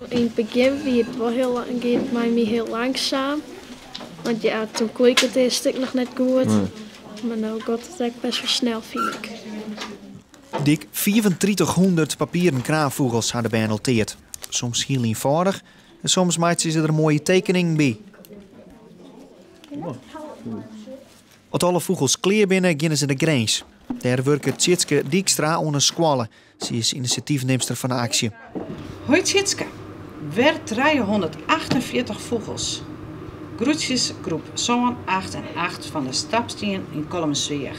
In het begin ging het mij heel langzaam. Want ja, toen kon ik het eerst stuk nog net goed. Maar nu gaat het eigenlijk best wel snel, vind ik. Dik 3400 papieren kraanvogels hadden bij genoteerd. Soms heel eenvoudig en soms maakten ze er een mooie tekening bij. Als alle vogels klaar binnen, gingen ze de grens. Daar werkt Tjitske Dijkstra onder squallen. Ze is initiatiefneemster van de actie. Hoi Tjitske, weer 348 vogels. Groetjes groep zo'n 8 en 8 van de Stapstien in Kolmsweeg.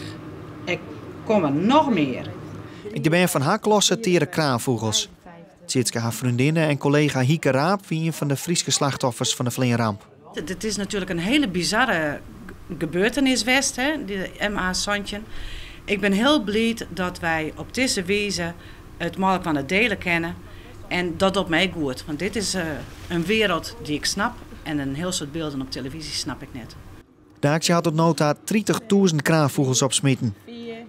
Er komen nog meer. Ik ben van haar klasse tere kraanvogels. Tjitske, haar vriendinnen en collega Hieke Raap wie een van de Friese slachtoffers van de vleenramp. Het is natuurlijk een hele bizarre gebeurtenis geweest, hè, de MA-Santje. Ik ben heel blij dat wij op deze wijze het mogelijk van het delen kennen. En dat op mij goed. Want dit is een wereld die ik snap. En een heel soort beelden op televisie snap ik net. De actie had tot nota 30.000 kraanvogels opsmeten.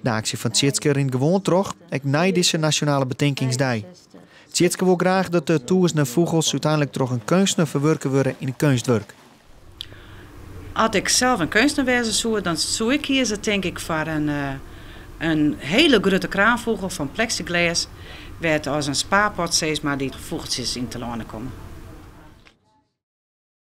De actie van Tjitske in gewoon terug, ik na deze nationale bedenkingsdag. Tjitske wil graag dat de duizenden vogels uiteindelijk toch een kunstner verwerken worden in een kunstwerk. Als ik zelf een kunstner wezen zou, dan zou ik kiezen denk ik voor een hele grote kraanvogel van plexiglas. Waar het als een spaarpot steeds maar die vogeltjes in te lonen komen.